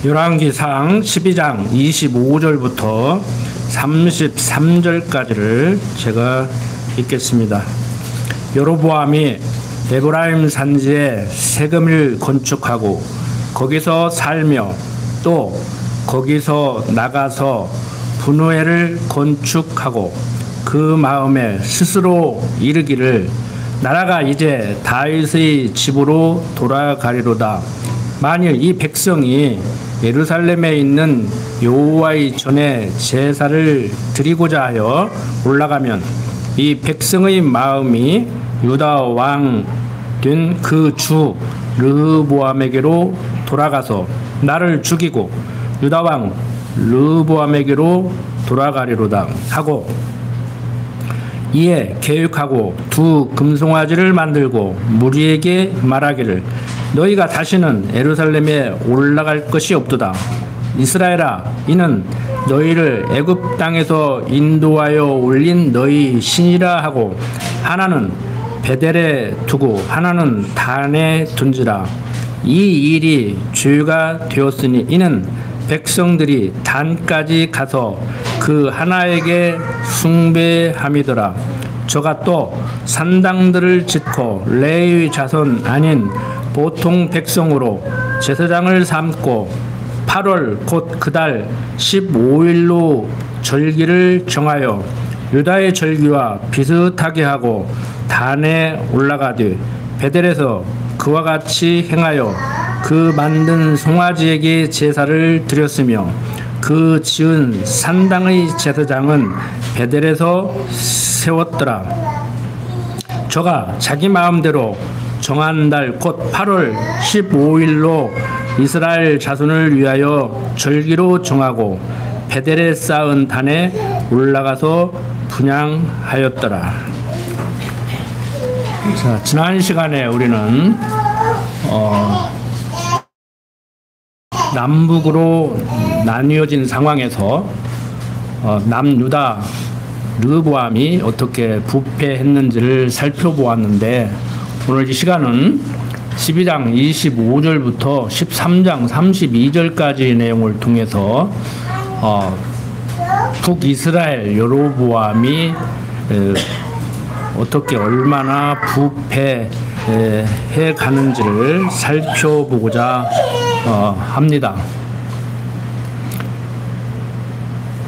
열왕기상 12장 25절부터 33절까지를 제가 읽겠습니다. 여로보암이 에브라임 산지에 세금을 건축하고 거기서 살며 또 거기서 나가서 분우엘을 건축하고 그 마음에 스스로 이르기를 나라가 이제 다윗의 집으로 돌아가리로다. 만일 이 백성이 예루살렘에 있는 여호와의 전에 제사를 드리고자 하여 올라가면 이 백성의 마음이 유다 왕 된 그 주 르호보암에게로 돌아가서 나를 죽이고 유다 왕 르호보암에게로 돌아가리로다 하고 이에 계획하고 두 금송아지를 만들고 무리에게 말하기를 너희가 다시는 예루살렘에 올라갈 것이 없도다. 이스라엘아, 이는 너희를 애굽 땅에서 인도하여 올린 너희 신이라 하고 하나는 베델에 두고 하나는 단에 둔지라. 이 일이 주가 되었으니 이는 백성들이 단까지 가서 그 하나에게 숭배함이더라. 저가 또 산당들을 짓고 레위 자손 아닌 보통 백성으로 제사장을 삼고 8월 곧 그달 15일로 절기를 정하여 유다의 절기와 비슷하게 하고 단에 올라가되 베델에서 그와 같이 행하여 그 만든 송아지에게 제사를 드렸으며 그 지은 산당의 제사장은 베델에서 세웠더라. 저가 자기 마음대로 정한 달 곧 8월 15일로 이스라엘 자손을 위하여 절기로 정하고 베델에 쌓은 단에 올라가서 분향하였더라. 자, 지난 시간에 우리는 남북으로 나뉘어진 상황에서 남유다 르호보암이 어떻게 부패했는지를 살펴보았는데 오늘 이 시간은 12장 25절부터 13장 32절까지의 내용을 통해서 북이스라엘 여로보암이 어떻게 얼마나 부패해 가는지를 살펴보고자 합니다.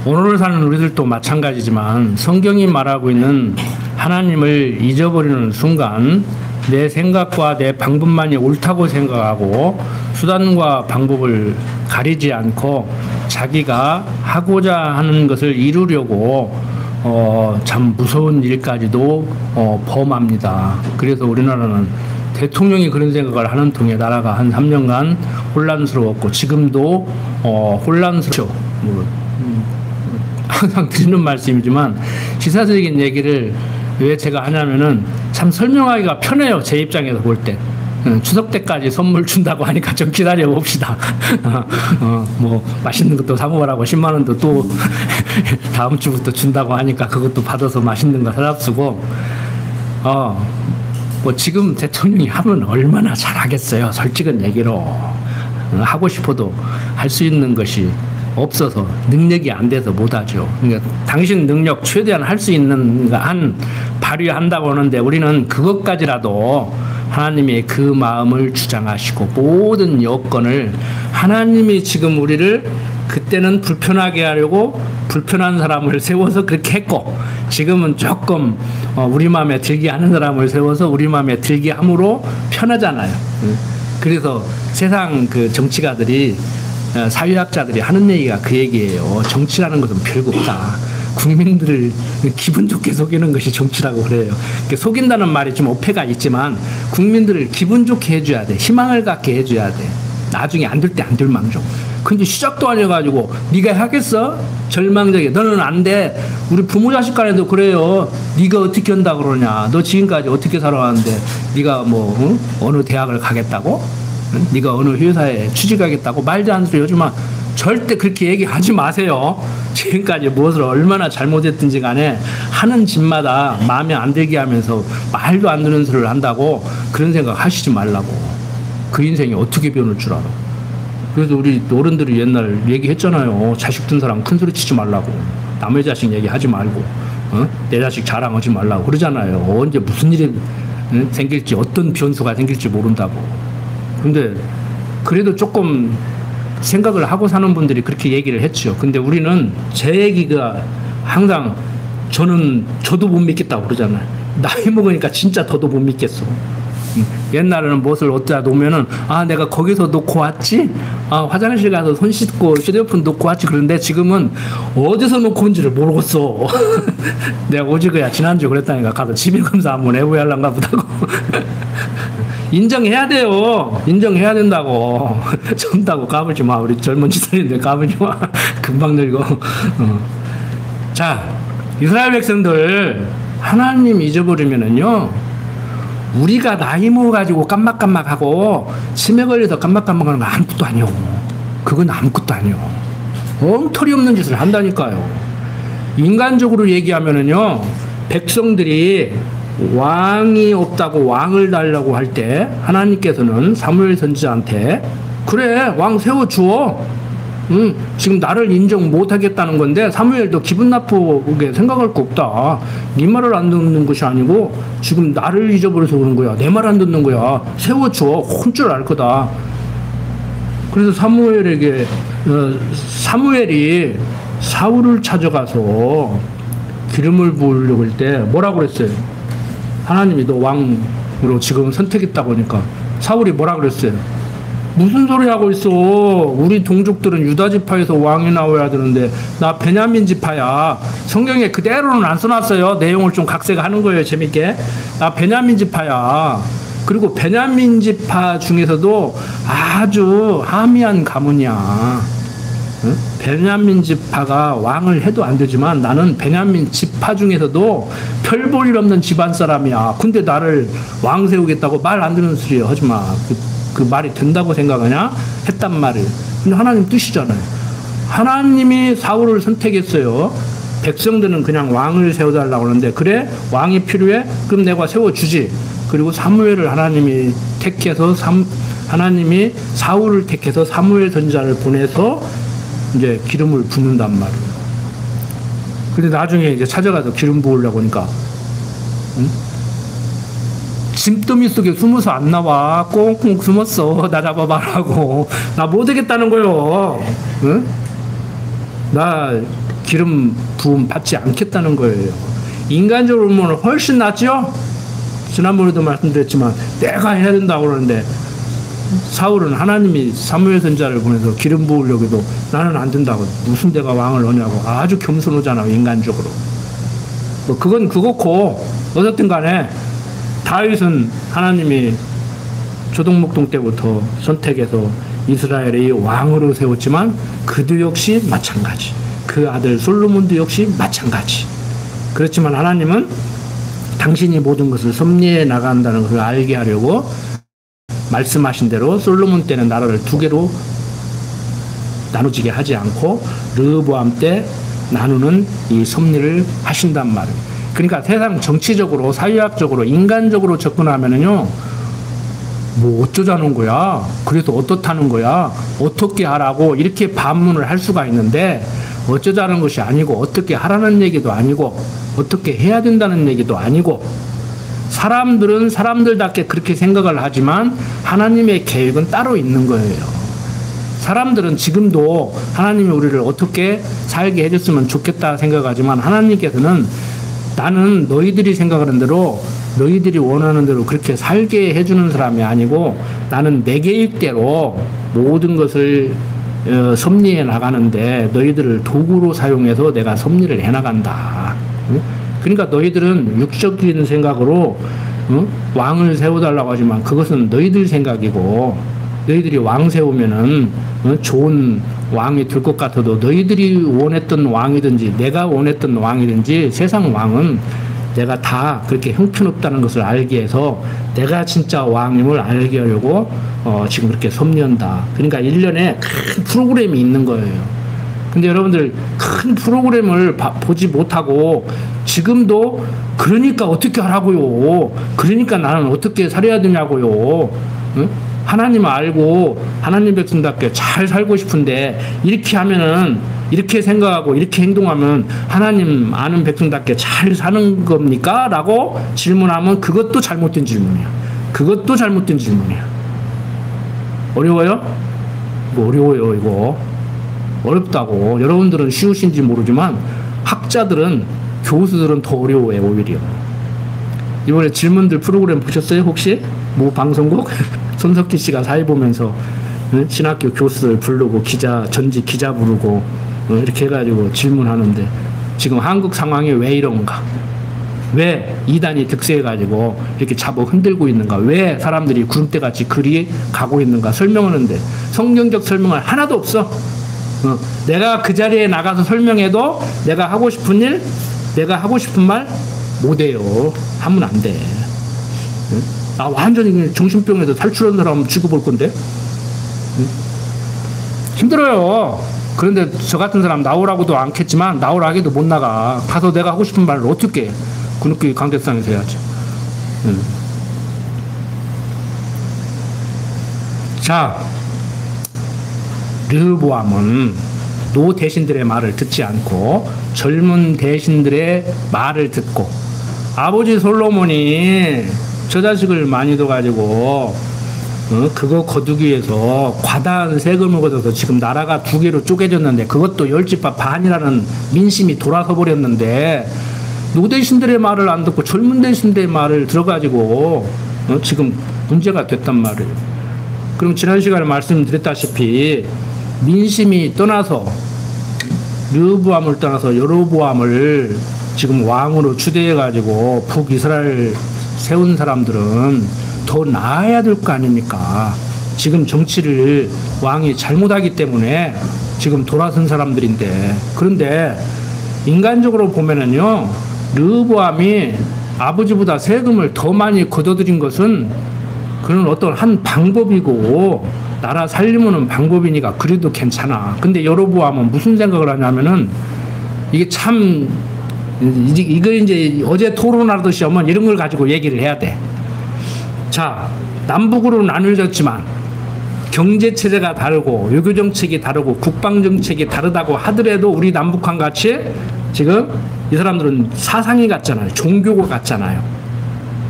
오늘을 사는 우리들도 마찬가지지만 성경이 말하고 있는 하나님을 잊어버리는 순간 내 생각과 내 방법만이 옳다고 생각하고 수단과 방법을 가리지 않고 자기가 하고자 하는 것을 이루려고 참 무서운 일까지도 범합니다. 그래서 우리나라는 대통령이 그런 생각을 하는 통에 나라가 한 3년간 혼란스러웠고 지금도 혼란스럽죠. 항상 드리는 말씀이지만 시사적인 얘기를 왜 제가 하냐면은 참 설명하기가 편해요. 제 입장에서 볼 때. 추석 때까지 선물 준다고 하니까 좀 기다려 봅시다. 뭐 맛있는 것도 사 먹으라고 10만 원도 또 다음 주부터 준다고 하니까 그것도 받아서 맛있는 거 사다 쓰고 뭐 지금 대통령이 하면 얼마나 잘하겠어요. 솔직한 얘기로 하고 싶어도 할 수 있는 것이 없어서 능력이 안 돼서 못하죠. 그러니까 당신 능력 최대한 할 수 있는 한 발휘한다고 하는데 우리는 그것까지라도 하나님의 그 마음을 주장하시고 모든 여건을 하나님이 지금 우리를 그때는 불편하게 하려고 불편한 사람을 세워서 그렇게 했고 지금은 조금 우리 마음에 들게 하는 사람을 세워서 우리 마음에 들게 함으로 편하잖아요. 그래서 세상 그 정치가들이 사회학자들이 하는 얘기가 그 얘기예요. 정치라는 것은 별거 없다. 국민들을 기분 좋게 속이는 것이 정치라고 그래요. 속인다는 말이 좀 어폐가 있지만 국민들을 기분 좋게 해줘야 돼. 희망을 갖게 해줘야 돼. 나중에 안 될 때 안 될 망정. 근데 시작도 안 해가지고 네가 하겠어? 절망적이야. 너는 안 돼. 우리 부모 자식 간에도 그래요. 네가 어떻게 한다 그러냐. 너 지금까지 어떻게 살아왔는데 네가 뭐 어느 대학을 가겠다고? 네가 어느 회사에 취직하겠다고? 말도 안 돼요. 요즘은 절대 그렇게 얘기하지 마세요. 지금까지 무엇을 얼마나 잘못했든지 간에 하는 짓마다 마음에 안 들게 하면서 말도 안 되는 소리를 한다고 그런 생각 하시지 말라고. 그 인생이 어떻게 변할 줄 알아. 그래서 우리 어른들이 옛날 얘기했잖아요. 자식 둔 사람 큰 소리 치지 말라고. 남의 자식 얘기하지 말고, 내 자식 자랑하지 말라고 그러잖아요. 언제 무슨 일이 생길지, 어떤 변수가 생길지 모른다고. 근데 그래도 조금 생각을 하고 사는 분들이 그렇게 얘기를 했죠. 근데 우리는 제 얘기가 항상 저도 못 믿겠다고 그러잖아요. 나이 먹으니까 진짜 더도 못 믿겠어. 옛날에는 무엇을 어디다 놓으면은, 내가 거기서 놓고 왔지? 화장실 가서 손 씻고 휴대폰 놓고 왔지? 그런데 지금은 어디서 놓고 온지를 모르겠어. 내가 오지 그야 지난주에 그랬다니까. 가서 집일검사 한번 해보야 할란가 보다고. 인정해야 돼요. 인정해야 된다고. 젊다고 까불지 마. 우리 젊은 지사님들 까불지 마. 금방 늙어. 자, 이스라엘 백성들 하나님 잊어버리면은요, 우리가 나이 먹어가지고 깜막깜막하고 치매 걸려서 깜막깜막하는 거 아무것도 아니요. 그건 아무것도 아니요. 엉터리 없는 짓을 한다니까요. 인간적으로 얘기하면은요, 백성들이 왕이 없다고 왕을 달라고 할 때 하나님께서는 사무엘 선지자한테 그래, 왕 세워주어. 지금 나를 인정 못하겠다는 건데 사무엘도 기분 나쁘게 생각할 거 없다. 네 말을 안 듣는 것이 아니고 지금 나를 잊어버려서 그런 거야. 내 말 안 듣는 거야. 세워줘. 혼 줄 알 거다. 그래서 사무엘이 사울을 찾아가서 기름을 부으려고 할 때 뭐라고 그랬어요? 하나님이 너 왕으로 지금 선택했다고 하니까 사울이 뭐라 그랬어요? 무슨 소리 하고 있어? 우리 동족들은 유다 지파에서 왕이 나와야 되는데 나 베냐민 지파야. 성경에 그대로는 안 써놨어요. 내용을 좀 각색하는 거예요. 재밌게. 나 베냐민 지파야. 그리고 베냐민 지파 중에서도 아주 하미한 가문이야. 응? 베냐민 지파가 왕을 해도 안 되지만 나는 베냐민 지파 중에서도 별 볼 일 없는 집안 사람이야. 근데 나를 왕 세우겠다고 말 안 듣는 소리 하지 마. 그 말이 된다고 생각하냐? 했단 말이에요. 근데 하나님 뜻이잖아요. 하나님이 사울을 선택했어요. 백성들은 그냥 왕을 세워달라고 하는데 그래? 왕이 필요해? 그럼 내가 세워주지. 그리고 사무엘을 하나님이 택해서 하나님이 사울을 택해서 사무엘 선지자를 보내서 이제 기름을 붓는단 말이에요. 근데 나중에 이제 찾아가서 기름 부으려고 하니까 짐더미 속에 숨어서 안 나와. 꽁꽁 숨었어. 나 잡아봐라고. 나 못하겠다는 거요. 응? 나 기름 부음 받지 않겠다는 거예요. 인간적으로 보면 훨씬 낫죠? 지난번에도 말씀드렸지만 내가 해야 된다고 그러는데 사울은 하나님이 사무엘 선지자를 보내서 기름 부으려고 해도 나는 안 된다고. 무슨 내가 왕을 하냐고. 아주 겸손하잖아, 인간적으로. 뭐 그건 그렇고 어쨌든 간에 다윗은 하나님이 조동목동 때부터 선택해서 이스라엘의 왕으로 세웠지만 그도 역시 마찬가지. 그 아들 솔로몬도 역시 마찬가지. 그렇지만 하나님은 당신이 모든 것을 섭리해 나간다는 것을 알게 하려고 말씀하신 대로 솔로몬 때는 나라를 두 개로 나누지게 하지 않고 르호보암 때 나누는 이 섭리를 하신단 말이에요. 그러니까 세상 정치적으로, 사회학적으로, 인간적으로 접근하면은요, 뭐 어쩌자는 거야? 그래서 어떻다는 거야? 어떻게 하라고? 이렇게 반문을 할 수가 있는데, 어쩌자는 것이 아니고, 어떻게 하라는 얘기도 아니고, 어떻게 해야 된다는 얘기도 아니고, 사람들은 사람들답게 그렇게 생각을 하지만, 하나님의 계획은 따로 있는 거예요. 사람들은 지금도 하나님이 우리를 어떻게 살게 해줬으면 좋겠다 생각하지만, 하나님께서는 나는 너희들이 생각하는 대로 너희들이 원하는 대로 그렇게 살게 해주는 사람이 아니고 나는 내 계획대로 모든 것을 섭리해 나가는데 너희들을 도구로 사용해서 내가 섭리를 해나간다. 그러니까 너희들은 육적인 생각으로 왕을 세워달라고 하지만 그것은 너희들 생각이고 너희들이 왕 세우면은 좋은 왕이 될 것 같아도 너희들이 원했던 왕이든지 내가 원했던 왕이든지 세상 왕은 내가 다 그렇게 형편없다는 것을 알게 해서 내가 진짜 왕임을 알게 하려고 지금 그렇게 섭리한다. 그러니까 1년에 큰 프로그램이 있는 거예요. 근데 여러분들 큰 프로그램을 보지 못하고 지금도 그러니까 어떻게 하라고요. 그러니까 나는 어떻게 살아야 되냐고요. 응? 하나님을 알고 하나님 백성답게 잘 살고 싶은데 이렇게 하면은 이렇게 생각하고 이렇게 행동하면 하나님 아는 백성답게 잘 사는 겁니까? 라고 질문하면 그것도 잘못된 질문이야. 그것도 잘못된 질문이야. 어려워요? 이거 어려워요, 이거. 어렵다고. 여러분들은 쉬우신지 모르지만 학자들은, 교수들은 더 어려워요, 오히려. 이번에 질문들 프로그램 보셨어요, 혹시? 뭐 방송국? 손석희 씨가 사회 보면서 신학교 교수들 부르고 전직 기자 부르고 이렇게 해가지고 질문하는데 지금 한국 상황이 왜 이런가? 왜 이단이 득세해가지고 이렇게 잡아 흔들고 있는가? 왜 사람들이 구름대같이 그리 가고 있는가? 설명하는데 성경적 설명은 하나도 없어. 내가 그 자리에 나가서 설명해도 내가 하고 싶은 일, 내가 하고 싶은 말 못해요. 하면 안 돼. 나 완전히 정신병에서 탈출한 사람 취급할 건데? 힘들어요. 그런데 저 같은 사람 나오라고도 않겠지만 나오라 해도 못 나가. 가서 내가 하고 싶은 말을 어떻게 해. 그렇게 관계성에서 해야지. 자, 르호보암은 노 대신들의 말을 듣지 않고 젊은 대신들의 말을 듣고, 아버지 솔로몬이 저 자식을 많이 둬가지고 그거 거두기 위해서 과다한 세금을 걷어서 지금 나라가 두 개로 쪼개졌는데 그것도 열집합 반이라는 민심이 돌아서 버렸는데 노 대신들의 말을 안 듣고 젊은 대신들의 말을 들어가지고 지금 문제가 됐단 말이에요. 그럼 지난 시간에 말씀드렸다시피 민심이 떠나서 르호보암을 떠나서 여로보암을 지금 왕으로 추대해가지고 북이스라엘 세운 사람들은 더 나아야 될 거 아닙니까? 지금 정치를 왕이 잘못하기 때문에 지금 돌아선 사람들인데, 그런데 인간적으로 보면은요, 르호보암이 아버지보다 세금을 더 많이 걷어들인 것은 그런 어떤 한 방법이고 나라 살리는 방법이니까 그래도 괜찮아. 근데 여로보암은 무슨 생각을 하냐면은 이게 참 이거 이제 어제 토론하듯이 하면 이런 걸 가지고 얘기를 해야 돼. 자, 남북으로 나눠졌지만 경제 체제가 다르고 외교 정책이 다르고 국방 정책이 다르다고 하더라도 우리 남북한 같이 지금 이 사람들은 사상이 같잖아요. 종교가 같잖아요.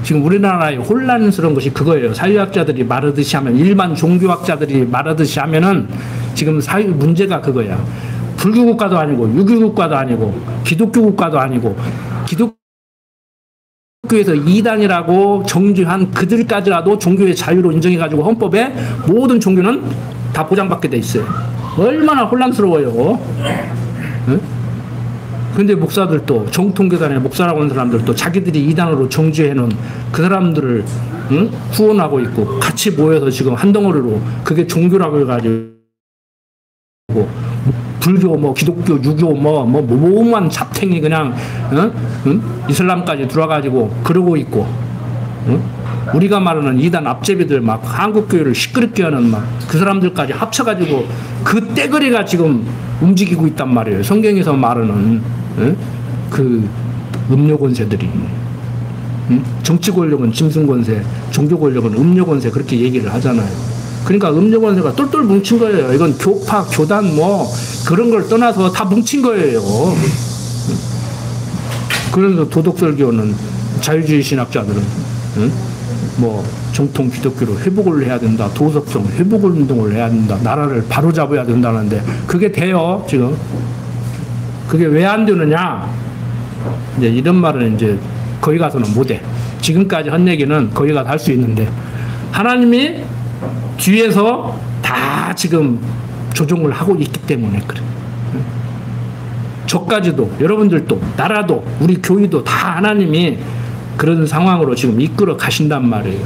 지금 우리나라의 혼란스러운 것이 그거예요. 사회학자들이 말하듯이 하면, 일반 종교학자들이 말하듯이 하면은 지금 사회 문제가 그거야. 불교 국가도 아니고 유교 국가도 아니고 기독교 국가도 아니고, 기독교에서 이단이라고 정죄한 그들까지라도 종교의 자유로 인정해가지고 헌법에 모든 종교는 다 보장받게 돼 있어요. 얼마나 혼란스러워요. 응? 근데 목사들도, 정통교단의 목사라고 하는 사람들도 자기들이 이단으로 정죄해놓은 그 사람들을 후원하고 있고 같이 모여서 지금 한 덩어리로 그게 종교라고 해가지고 불교 뭐 기독교 유교 뭐만 잡탱이 그냥 이슬람까지 들어와가지고 그러고 있고, 우리가 말하는 이단 앞제비들 막 한국교회를 시끄럽게 하는 막 그 사람들까지 합쳐가지고 그 떼거리가 지금 움직이고 있단 말이에요. 성경에서 말하는 그 음료 권세들이. 정치 권력은 짐승 권세, 종교 권력은 음료 권세, 그렇게 얘기를 하잖아요. 그러니까 음료 권세가 똘똘 뭉친 거예요. 이건 교파, 교단 뭐 그런 걸 떠나서 다 뭉친 거예요. 그래서 도덕설교는 자유주의 신학자들은 뭐 정통 기독교로 회복을 해야 된다, 도덕성 회복을 운동을 해야 된다, 나라를 바로잡아야 된다는데 그게 돼요 지금? 그게 왜 안 되느냐? 이제 이런 말은 이제 거기 가서는 못해. 지금까지 한 얘기는 거기 가서 할 수 있는데 하나님이 뒤에서 다 지금 조종을 하고 있기 때문에 그래. 저까지도, 여러분들도, 나라도, 우리 교회도 다 하나님이 그런 상황으로 지금 이끌어 가신단 말이에요.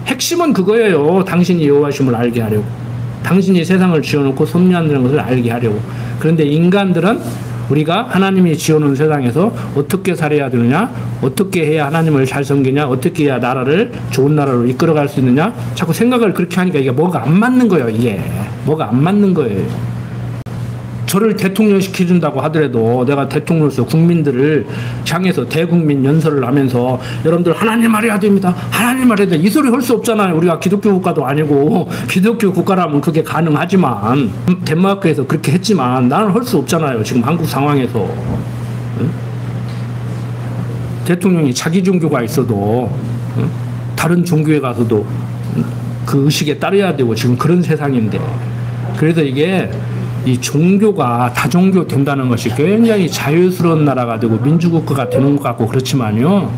핵심은 그거예요. 당신이 여호와심을 알게 하려고, 당신이 세상을 지어놓고 섭리한다는 것을 알게 하려고. 그런데 인간들은 우리가 하나님이 지어놓은 세상에서 어떻게 살아야 되느냐, 어떻게 해야 하나님을 잘 섬기냐, 어떻게 해야 나라를 좋은 나라로 이끌어갈 수 있느냐, 자꾸 생각을 그렇게 하니까 이게 뭐가 안 맞는 거예요. 이게 뭐가 안 맞는 거예요. 저를 대통령 시켜준다고 하더라도 내가 대통령으로서 국민들을 향해서 대국민 연설을 하면서 여러분들 하나님 말해야 됩니다. 하나님 말해야 돼. 이 소리 할 수 없잖아요. 우리가 기독교 국가도 아니고 기독교 국가라면 그게 가능하지만 덴마크에서 그렇게 했지만 나는 할 수 없잖아요. 지금 한국 상황에서. 응? 대통령이 자기 종교가 있어도 응? 다른 종교에 가서도 그 의식에 따라야 되고 지금 그런 세상인데 그래서 이게 이 종교가 다종교 된다는 것이 굉장히 자유스러운 나라가 되고 민주국가가 되는 것 같고 그렇지만요.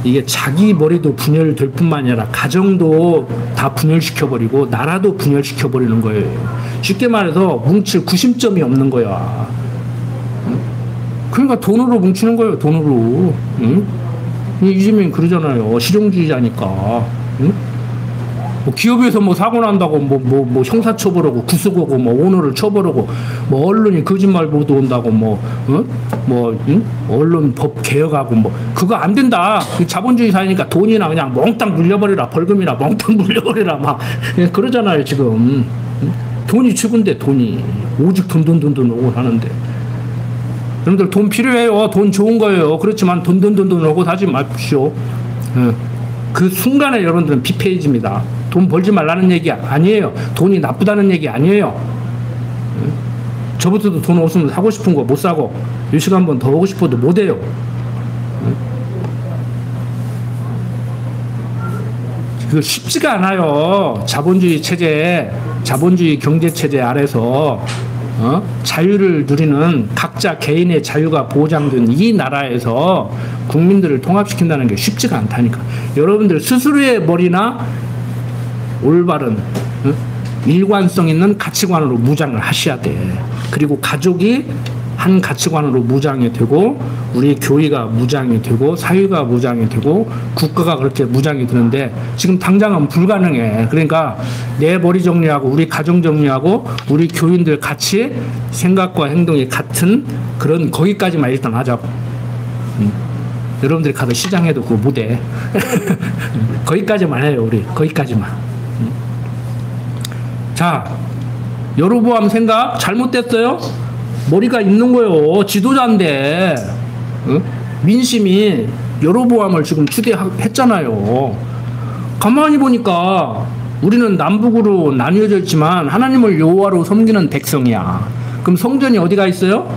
이게 자기 머리도 분열될 뿐만 아니라 가정도 다 분열시켜버리고 나라도 분열시켜버리는 거예요. 쉽게 말해서 뭉칠 구심점이 없는 거야. 그러니까 돈으로 뭉치는 거예요. 돈으로. 응? 이재명이 그러잖아요. 실용주의자니까. 응? 뭐 기업에서 뭐 사고 난다고 뭐 형사처벌하고 구속하고 뭐 오너를 처벌하고 뭐 언론이 거짓말 보도한다고 응? 언론 법 개혁하고 뭐 그거 안 된다. 자본주의 사회니까 돈이나 그냥 몽땅 물려버리라. 벌금이나 몽땅 물려버리라 막 그러잖아요 지금. 돈이 최고인데 돈이 오직 돈 오고 하는데 여러분들 돈 필요해요. 돈 좋은 거예요. 그렇지만 돈 오고 하지 마십시오. 그 순간에 여러분들은 비페이지입니다. 돈 벌지 말라는 얘기 아니에요. 돈이 나쁘다는 얘기 아니에요. 저부터도 돈 없으면 사고 싶은 거 못 사고 이 시간 한 번 더 오고 싶어도 못 해요. 그거 쉽지가 않아요. 자본주의 체제, 자본주의 경제 체제 아래서 자유를 누리는 각자 개인의 자유가 보장된 이 나라에서 국민들을 통합시킨다는 게 쉽지가 않다니까. 여러분들 스스로의 머리나 올바른 일관성 있는 가치관으로 무장을 하셔야 돼. 그리고 가족이 한 가치관으로 무장이 되고 우리 교회가 무장이 되고 사회가 무장이 되고 국가가 그렇게 무장이 되는데 지금 당장은 불가능해. 그러니까 내 머리 정리하고 우리 가정 정리하고 우리 교인들 같이 생각과 행동이 같은 그런 거기까지만 일단 하자고. 여러분들이 가서 시장에도 그거 못해. 거기까지만 해요. 우리 거기까지만. 자, 여로보암 생각 잘못됐어요? 머리가 있는 거예요. 지도자인데 민심이 여로보암을 지금 추대했잖아요. 가만히 보니까 우리는 남북으로 나뉘어져 있지만 하나님을 여호와로 섬기는 백성이야. 그럼 성전이 어디가 있어요?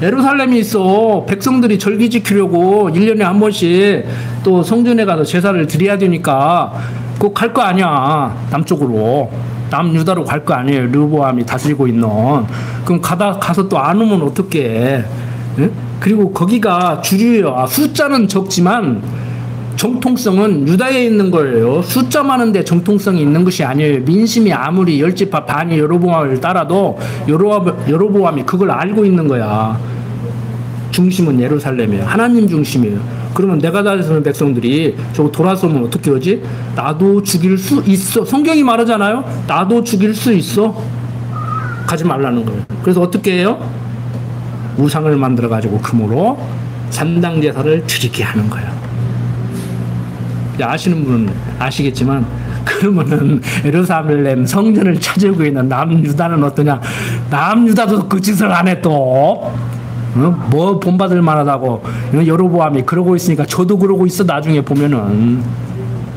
예루살렘이 있어. 백성들이 절기 지키려고 1년에 한 번씩 또 성전에 가서 제사를 드려야 되니까 꼭 갈 거 아니야. 남쪽으로. 남유다로 갈 거 아니에요. 르보암이 다스리고 있는. 그럼 가서 또 안 오면 어떡해. 응? 그리고 거기가 주류예요. 숫자는 적지만 정통성은 유다에 있는 거예요. 숫자 많은데 정통성이 있는 것이 아니에요. 민심이 아무리 열지파 반이 여로보암을 따라도 여로보암이 그걸 알고 있는 거야. 중심은 예루살렘이에요. 하나님 중심이에요. 그러면 내가 다스리는 백성들이 저거 돌아서면 어떻게 하지? 나도 죽일 수 있어. 성경이 말하잖아요. 나도 죽일 수 있어. 가지 말라는 거예요. 그래서 어떻게 해요? 우상을 만들어가지고 금으로 산당제사를 드리게 하는 거예요. 아시는 분은 아시겠지만 그러면은 예루살렘 성전을 차지하고 있는 남유다는 어떠냐? 남유다도 그 짓을 안 해 또. 뭐 본받을 만하다고 여로보암이 그러고 있으니까 저도 그러고 있어. 나중에 보면은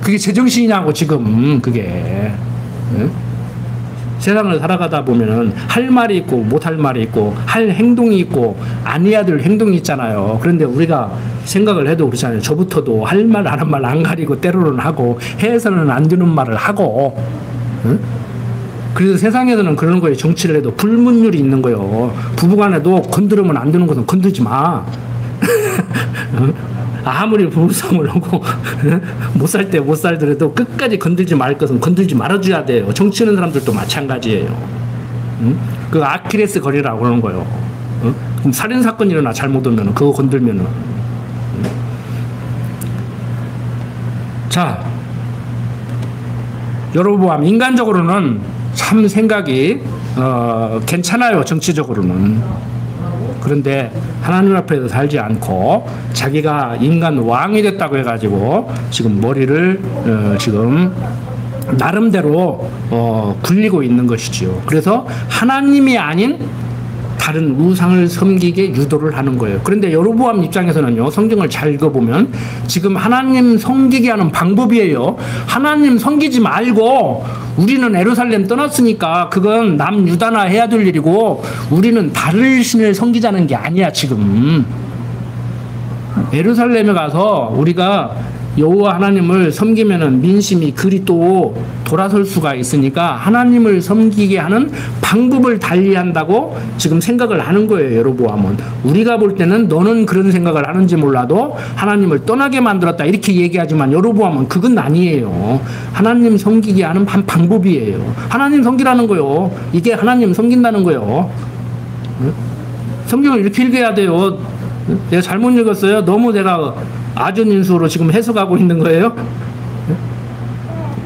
그게 제정신이냐고 지금 그게. 세상을 살아가다 보면은 할 말이 있고 못할 말이 있고 할 행동이 있고 안 해야 될 행동이 있잖아요. 그런데 우리가 생각을 해도 그렇잖아요. 저부터도 할 말 안 한 말 안 가리고 때로는 하고 해서는 안 되는 말을 하고. 그래서 세상에서는 그런 거예요. 정치를 해도 불문율이 있는 거예요. 부부간에도 건드리면 안 되는 것은 건들지 마. 아무리 부부싸움을 하고 못 살 때 못 살더라도 끝까지 건들지 말 것은 건들지 말아줘야 돼요. 정치하는 사람들도 마찬가지예요. 그 아킬레스 거리라고 그러는 거예요. 그럼 살인사건 일어나 잘못하면 그거 건들면은. 자, 여로보암 인간적으로는 참 생각이 괜찮아요. 정치적으로는. 그런데 하나님 앞에서 살지 않고 자기가 인간 왕이 됐다고 해가지고 지금 머리를 지금 나름대로 굴리고 있는 것이지요. 그래서 하나님이 아닌 다른 우상을 섬기게 유도를 하는 거예요. 그런데 여로보암 입장에서는요, 성경을 잘 읽어보면 지금 하나님 섬기게 하는 방법이에요. 하나님 섬기지 말고 우리는 예루살렘 떠났으니까 그건 남유다나 해야 될 일이고 우리는 다른 신을 섬기자는 게 아니야. 지금 예루살렘에 가서 우리가 여호와 하나님을 섬기면은 민심이 그리 또 돌아설 수가 있으니까 하나님을 섬기게 하는 방법을 달리한다고 지금 생각을 하는 거예요. 여로보암은 우리가 볼 때는 너는 그런 생각을 하는지 몰라도 하나님을 떠나게 만들었다 이렇게 얘기하지만 여로보암은 그건 아니에요. 하나님 섬기게 하는 한 방법이에요. 하나님 섬기라는 거요. 이게 하나님 섬긴다는 거요. 성경을 이렇게 읽어야 돼요. 내가 잘못 읽었어요? 너무 내가 아전인수로 지금 해석하고 있는 거예요?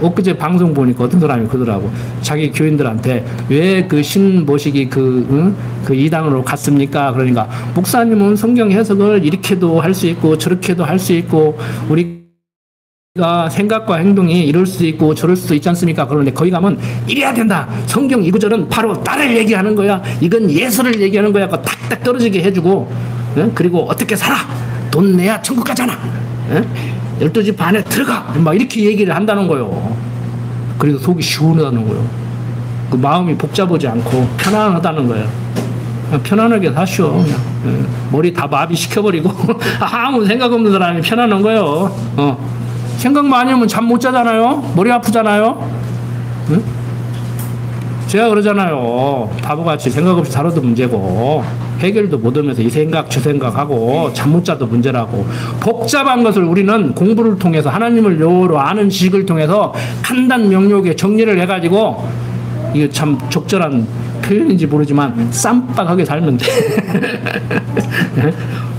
엊그제 방송 보니까 어떤 사람이 그러더라고. 자기 교인들한테 왜 그 신보식이 그 이단으로 갔습니까? 그러니까 목사님은 성경 해석을 이렇게도 할 수 있고 저렇게도 할 수 있고 우리가 생각과 행동이 이럴 수도 있고 저럴 수도 있지 않습니까? 그런데 거기 가면 이래야 된다. 성경 이 구절은 바로 나를 얘기하는 거야. 이건 예수를 얘기하는 거야. 탁탁 떨어지게 해주고 그리고 어떻게 살아? 돈 내야 천국 가잖아. 12시 반에 들어가. 막 이렇게 얘기를 한다는 거예요. 그래도 속이 시원하다는 거예요. 그 마음이 복잡하지 않고 편안하다는 거예요. 그냥 편안하게 사시오. 그냥. 머리 다 마비시켜버리고 아무 생각 없는 사람이 편안한 거예요. 생각 많이 하면 잠 못 자잖아요. 머리 아프잖아요. 제가 그러잖아요. 바보같이 생각 없이 살아도 문제고 해결도 못하면서 이 생각 저 생각하고 잠 못 자도 문제라고. 복잡한 것을 우리는 공부를 통해서 하나님을 여호와로 아는 지식을 통해서 간단 명료하게 정리를 해가지고 이게 참 적절한 표현인지 모르지만 쌈박하게 살면 돼.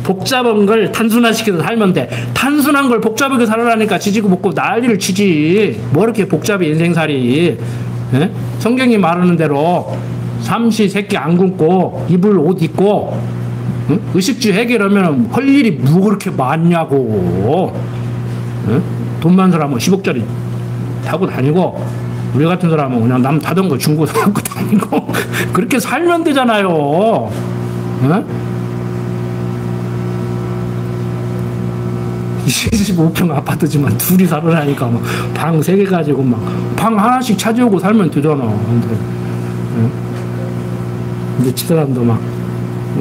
복잡한 걸 단순화시켜서 살면 돼. 단순한 걸 복잡하게 살아라니까 지지고 볶고 난리를 치지. 뭐 이렇게 복잡해 인생살이. 예? 성경이 말하는 대로 삼시세끼 안 굶고 입을 옷 입고 의식주 해결하면 할 일이 뭐 그렇게 많냐고. 돈 많은 사람은 10억짜리 타고 다니고 우리 같은 사람은 그냥 남 타던 거 중고 사고 다니고 그렇게 살면 되잖아요. 25평 아파트지만 둘이 살아나니까 막 방 3개 가지고 막 방 하나씩 차지하고 살면 되잖아. 근데 집사람도 막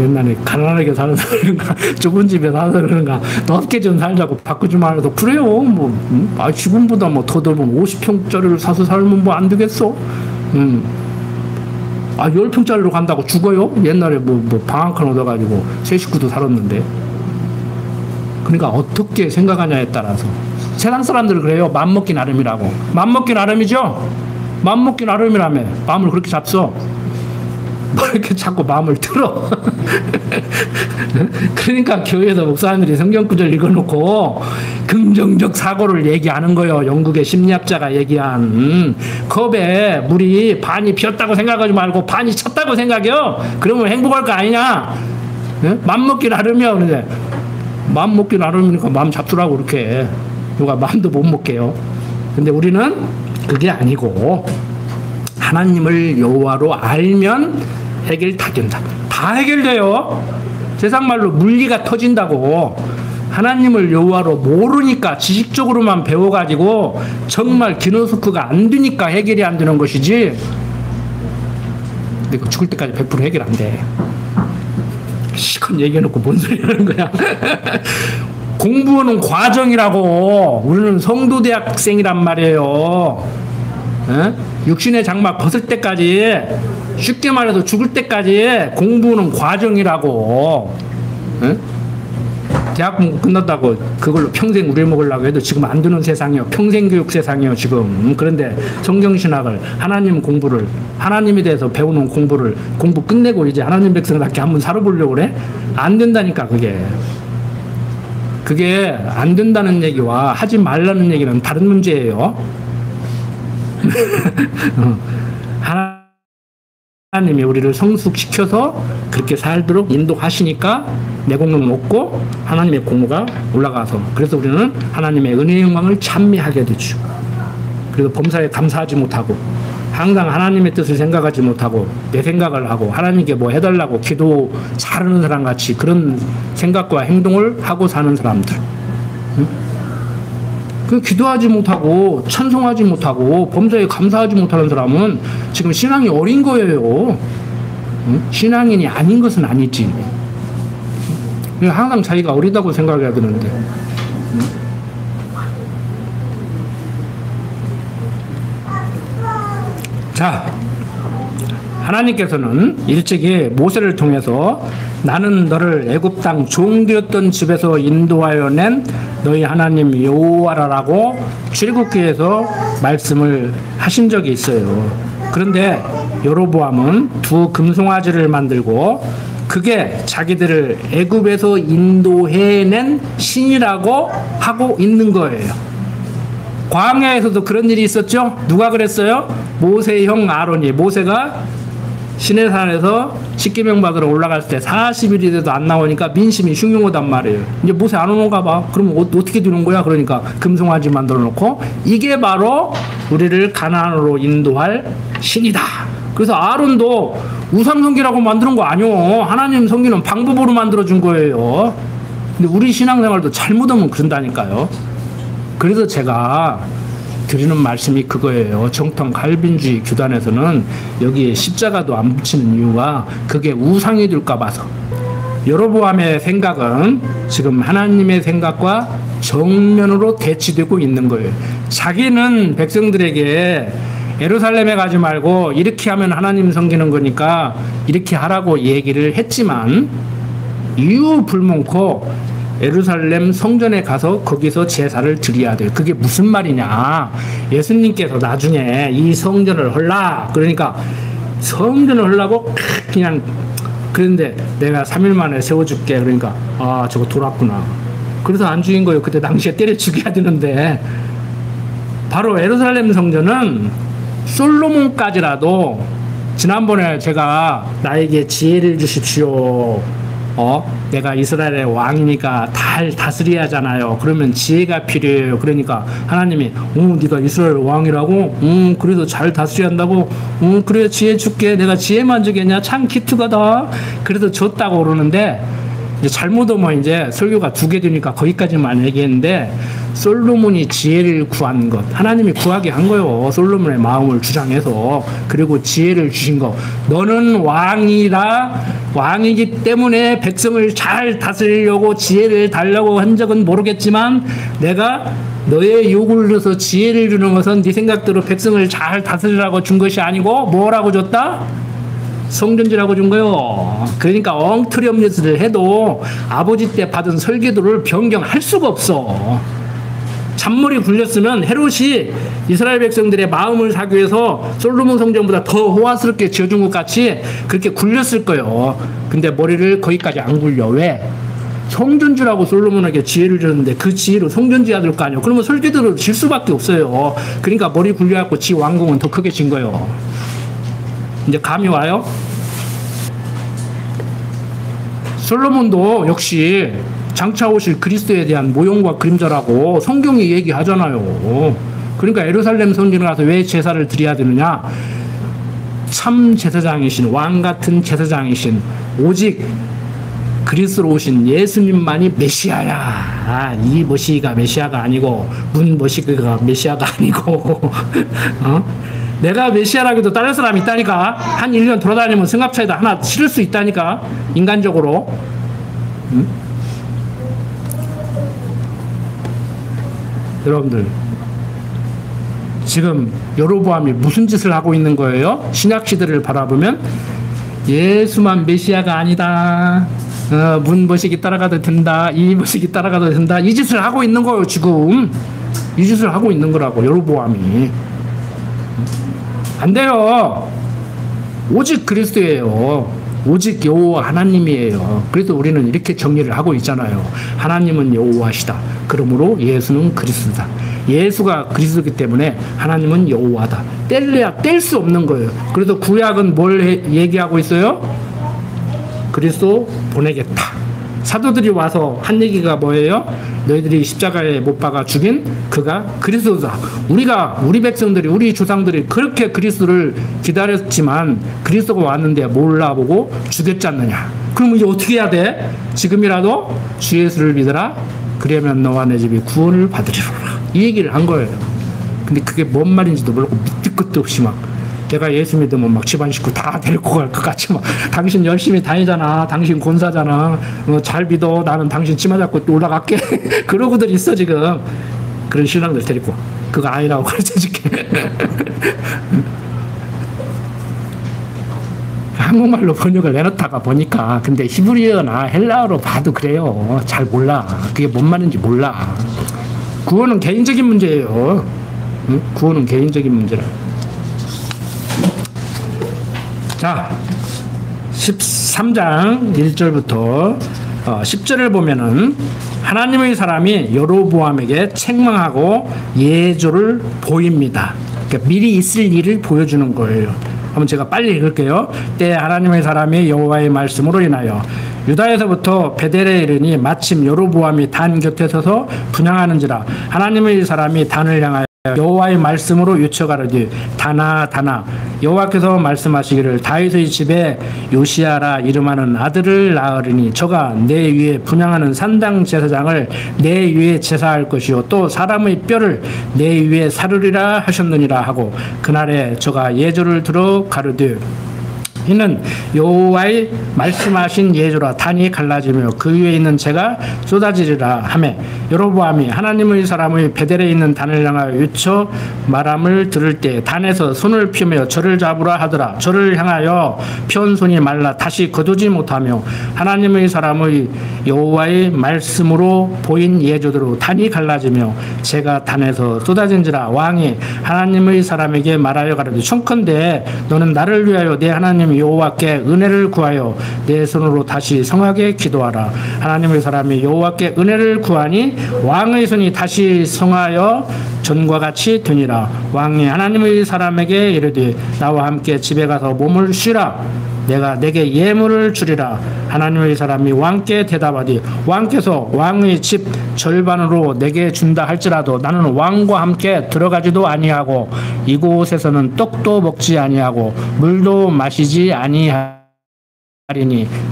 옛날에 가난하게 사는 사람인가 좁은 집에 사서 그런가 넓게 좀 살자고 바꾸지만 해도 그래요. 뭐 지금보다 뭐 더 넓은 50평짜리를 사서 살면 뭐 안 되겠어? 10평짜리로 간다고 죽어요? 옛날에 뭐 방 한 칸 얻어가지고 세 식구도 살았는데. 그러니까 어떻게 생각하냐에 따라서 세상 사람들은 그래요. 맘먹기 나름이라고. 맘먹기 나름이죠? 맘먹기 나름이라며. 마음을 그렇게 잡숴. 뭐 이렇게 자꾸 마음을 틀어. 그러니까 교회에서 목사님들이 성경 구절 읽어놓고 긍정적 사고를 얘기하는 거예요. 영국의 심리학자가 얘기한 컵에 물이 반이 비었다고 생각하지 말고 반이 찼다고 생각해요. 그러면 행복할 거 아니냐? 맘먹기 나름이야. 그런데 마음 먹기 나름이니까 마음 잡수라고 그렇게 누가 마음도 못 먹게요. 근데 우리는 그게 아니고 하나님을 여호와로 알면 해결 다 된다. 다 해결돼요. 세상 말로 물리가 터진다고. 하나님을 여호와로 모르니까 지식적으로만 배워가지고 정말 기노스크가 안 되니까 해결이 안 되는 것이지. 근데 그 죽을 때까지 100% 해결 안 돼. 시컷 얘기해놓고 뭔 소리 하는 거야. 공부하는 과정이라고. 우리는 성도대학생이란 말이에요. 육신의 장막 벗을 때까지, 쉽게 말해서 죽을 때까지 공부하는 과정이라고. 대학 공부 끝났다고 그걸로 평생 우려먹으려고 해도 지금 안 되는 세상이요. 평생교육 세상이요 지금. 그런데 성경신학을 하나님 공부를, 하나님에 대해서 배우는 공부를 공부 끝내고 이제 하나님 백성답게 한번 살아보려고 그래? 안 된다니까. 그게 안 된다는 얘기와 하지 말라는 얘기는 다른 문제예요. 하나님이 우리를 성숙시켜서 그렇게 살도록 인도하시니까 내공은 없고 하나님의 공로가 올라가서, 그래서 우리는 하나님의 은혜의 영광을 찬미하게 되죠. 그래서 범사에 감사하지 못하고 항상 하나님의 뜻을 생각하지 못하고 내 생각을 하고 하나님께 뭐 해달라고 기도 잘하는 사람 같이 그런 생각과 행동을 하고 사는 사람들. 응? 그 기도하지 못하고 찬송하지 못하고 범사에 감사하지 못하는 사람은 지금 신앙이 어린 거예요. 응? 신앙인이 아닌 것은 아니지. 항상 자기가 어리다고 생각해야 되는데. 응? 자, 하나님께서는 일찍이 모세를 통해서 나는 너를 애굽 땅 종되었던 집에서 인도하여 낸 너희 하나님 여호와라라고 출애굽기에서 말씀을 하신 적이 있어요. 그런데 여로보암은 두 금송아지를 만들고 그게 자기들을 애굽에서 인도해낸 신이라고 하고 있는 거예요. 광야에서도 그런 일이 있었죠? 누가 그랬어요? 모세의 형 아론이. 모세가 시내산에서 십계명 받으러 올라갈 때 40일이 돼도 안 나오니까 민심이 흉흉하단 말이에요. 이제 모세 안 오는가 봐. 그럼 어떻게 되는 거야? 그러니까 금송아지 만들어 놓고 이게 바로 우리를 가나안으로 인도할 신이다. 그래서 아론도 우상 성기라고 만드는 거 아니오. 하나님 성기는 방법으로 만들어준 거예요. 근데 우리 신앙생활도 잘못하면 그런다니까요. 그래서 제가 드리는 말씀이 그거예요. 정통 칼빈주의 교단에서는 여기에 십자가도 안 붙이는 이유가 그게 우상이 될까 봐서. 여로보암의 생각은 지금 하나님의 생각과 정면으로 대치되고 있는 거예요. 자기는 백성들에게 예루살렘에 가지 말고 이렇게 하면 하나님 섬기는 거니까 이렇게 하라고 얘기를 했지만 이유 불문코 예루살렘 성전에 가서 거기서 제사를 드려야 돼요. 그게 무슨 말이냐. 예수님께서 나중에 이 성전을 헐라. 그러니까 성전을 헐라고 그냥 그런데 내가 3일 만에 세워줄게. 그러니까 아 저거 돌았구나. 그래서 안 죽인 거예요. 그때 당시에 때려 죽여야 되는데 바로 예루살렘 성전은 솔로몬까지라도 지난번에 제가 나에게 지혜를 주십시오. 내가 이스라엘의 왕이니까 잘 다스려야 하잖아요. 그러면 지혜가 필요해요. 그러니까 하나님이 네가 이스라엘 왕이라고? 그래서 잘 다스려야 한다고? 그래 지혜 줄게. 내가 지혜만 주겠냐? 참 기특하다. 그래서 줬다고 그러는데 이제 잘못 오면 이제 설교가 2개 되니까 거기까지만 얘기했는데 솔로몬이 지혜를 구한 것 하나님이 구하게 한 거예요. 솔로몬의 마음을 주장해서. 그리고 지혜를 주신 거. 너는 왕이기 때문에 백성을 잘 다스리려고 지혜를 달라고 한 적은 모르겠지만 내가 너의 요구를 들어서 지혜를 주는 것은 네 생각대로 백성을 잘 다스리라고 준 것이 아니고 뭐라고 줬다? 성전지라고 준 거요. 그러니까 엉터리 짓을 해도 아버지 때 받은 설계도를 변경할 수가 없어. 잔머리 굴렸으면 헤롯이 이스라엘 백성들의 마음을 사기 위해서 솔로몬 성전보다 더 호화스럽게 지어준 것 같이 그렇게 굴렸을 거예요. 근데 머리를 거기까지 안 굴려. 왜? 성전주라고 솔로몬에게 지혜를 줬는데 그 지혜로 성전지해야 될 거 아니에요. 그러면 설계도를 질 수밖에 없어요. 그러니까 머리 굴려갖고 지 왕궁은 더 크게 진 거예요. 이제 감이 와요? 솔로몬도 역시 장차 오실 그리스도에 대한 모형과 그림자라고 성경이 얘기하잖아요. 그러니까 예루살렘 성전에 가서 왜 제사를 드려야 되느냐? 참 제사장이신 왕 같은 제사장이신 오직 그리스도로 오신 예수님만이 메시아야. 이 머시가 메시아가 아니고 문 머시가 메시아가 아니고 내가 메시아라기도 따를 사람이 있다니까. 한 1년 돌아다니면 승합차에다 하나 실을 수 있다니까. 인간적으로. 여러분들 지금 여로보암이 무슨 짓을 하고 있는 거예요? 신약시대를 바라보면 예수만 메시아가 아니다. 문 머시기 따라가도 된다. 이 머시기 따라가도 된다. 이 짓을 하고 있는 거예요. 지금 이 짓을 하고 있는 거라고. 여로보암이 안 돼요. 오직 그리스도예요. 오직 여호와 하나님이에요. 그래서 우리는 이렇게 정리를 하고 있잖아요. 하나님은 여호와시다. 그러므로 예수는 그리스도다. 예수가 그리스도이기 때문에 하나님은 여호와다. 뗄래야 뗄 수 없는 거예요. 그래서 구약은 뭘 얘기하고 있어요? 그리스도 보내겠다. 사도들이 와서 한 얘기가 뭐예요? 너희들이 십자가에 못 박아 죽인 그가 그리스도다. 우리 백성들이, 우리 조상들이 그렇게 그리스도를 기다렸지만 그리스도가 왔는데 몰라보고 죽였지 않느냐. 그럼 이제 어떻게 해야 돼? 지금이라도 주 예수를 믿어라. 그러면 너와 내 집이 구원을 받으리라. 이 얘기를 한 거예요. 근데 그게 뭔 말인지도 모르고 밑도 끝도 없이 막 내가 예수 믿으면 막 집안 식구 다 데리고 갈 것 같이 막 당신 열심히 다니잖아. 당신 권사잖아. 잘 믿어. 나는 당신 치마 잡고 올라갈게. 그러고들 있어 지금. 그런 신랑들 데리고. 그거 아니라고 가르쳐줄게. 한국말로 번역을 내놓다가 보니까 근데 히브리어나 헬라어로 봐도 그래요. 잘 몰라. 그게 뭔 말인지 몰라. 구원은 개인적인 문제예요. 응? 구원은 개인적인 문제라. 자, 13장 1절부터 10절을 보면은 하나님의 사람이 여로보암에게 책망하고 예조를 보입니다. 그러니까 미리 있을 일을 보여주는 거예요. 한번 제가 빨리 읽을게요. 때 하나님의 사람이 여호와의 말씀으로 인하여 유다에서부터 베델에 이르니 마침 여로보암이 단 곁에 서서 분향하는지라. 하나님의 사람이 단을 향하여 여호와의 말씀으로 유쳐가르되 다나 여호와께서 말씀하시기를 다윗의 집에 요시야라 이름하는 아들을 낳으리니 저가 내 위에 분향하는 산당 제사장을 내 위에 제사할 것이요 또 사람의 뼈를 내 위에 사르리라 하셨느니라 하고 그날에 저가 예조를 들어 가르되 이는 여호와의 말씀하신 예조라. 단이 갈라지며 그 위에 있는 재가 쏟아지리라 하매 여로보암이 하나님의 사람의 베델에 있는 단을 향하여 유쳐 말함을 들을 때 단에서 손을 펴며 저를 잡으라 하더라. 저를 향하여 편 손이 말라 다시 거두지 못하며 하나님의 사람의 여호와의 말씀으로 보인 예조대로 단이 갈라지며 재가 단에서 쏟아진지라. 왕이 하나님의 사람에게 말하여 가르되 청컨대 너는 나를 위하여 내 하나님 여호와께 은혜를 구하여 내 손으로 다시 성하게 기도하라. 하나님의 사람이 여호와께 은혜를 구하니 왕의 손이 다시 성하여 전과 같이 되니라. 왕이 하나님의 사람에게 이르되 나와 함께 집에 가서 몸을 쉬라. 내가 내게 예물을 주리라. 하나님의 사람이 왕께 대답하되 왕께서 왕의 집 절반으로 내게 준다 할지라도 나는 왕과 함께 들어가지도 아니하고 이곳에서는 떡도 먹지 아니하고 물도 마시지 아니하리니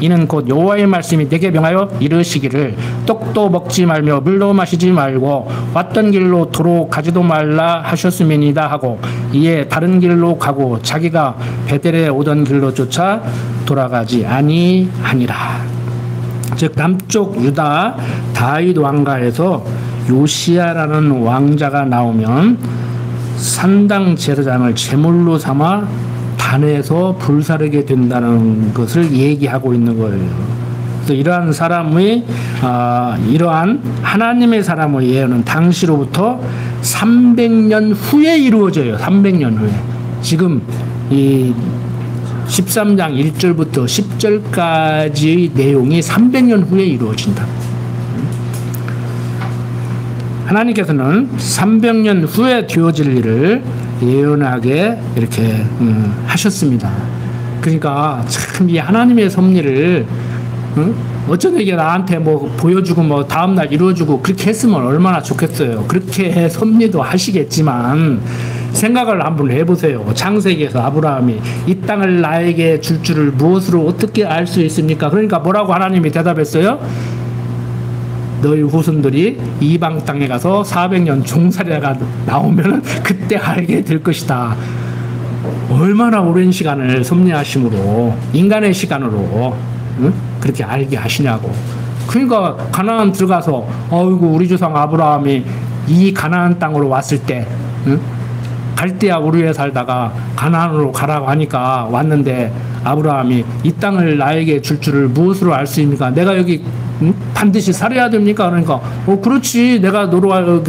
이는 곧 여호와의 말씀이 내게 명하여 이르시기를 떡도 먹지 말며 물도 마시지 말고 왔던 길로 도로 가지도 말라 하셨음이니이다 하고 이에 다른 길로 가고 자기가 베델에 오던 길로 쫓아 돌아가지 아니하니라. 즉 남쪽 유다 다윗 왕가에서 요시야라는 왕자가 나오면 산당 제사장을 제물로 삼아 단에서 불사르게 된다는 것을 얘기하고 있는 거예요. 그래서 이러한 사람의 이러한 하나님의 사람의 예언은 당시로부터 300년 후에 이루어져요. 300년 후에. 지금 이 13장 1절부터 10절까지의 내용이 300년 후에 이루어진다. 하나님께서는 300년 후에 되어질 일을 예언하게 이렇게 하셨습니다. 그러니까 참 이 하나님의 섭리를 어쩐 얘기 나한테 뭐 보여주고 뭐 다음날 이루어주고 그렇게 했으면 얼마나 좋겠어요. 그렇게 섭리도 하시겠지만 생각을 한번 해보세요. 창세기에서 아브라함이 이 땅을 나에게 줄 줄을 무엇으로 어떻게 알 수 있습니까? 그러니까 뭐라고 하나님이 대답했어요? 너희 후손들이 이방 땅에 가서 400년 종살이가 나오면 그때 알게 될 것이다. 얼마나 오랜 시간을 섭리하심으로 인간의 시간으로 그렇게 알게 하시냐고. 그러니까 가나안 들어가서 어이구 우리 조상 아브라함이 이 가나안 땅으로 왔을 때 갈대아 우르에 살다가 가나안으로 가라고 하니까 왔는데 아브라함이 이 땅을 나에게 줄 줄을 무엇으로 알 수 있습니까? 내가 여기 반드시 살아야 됩니까? 그러니까 그렇지 내가 너로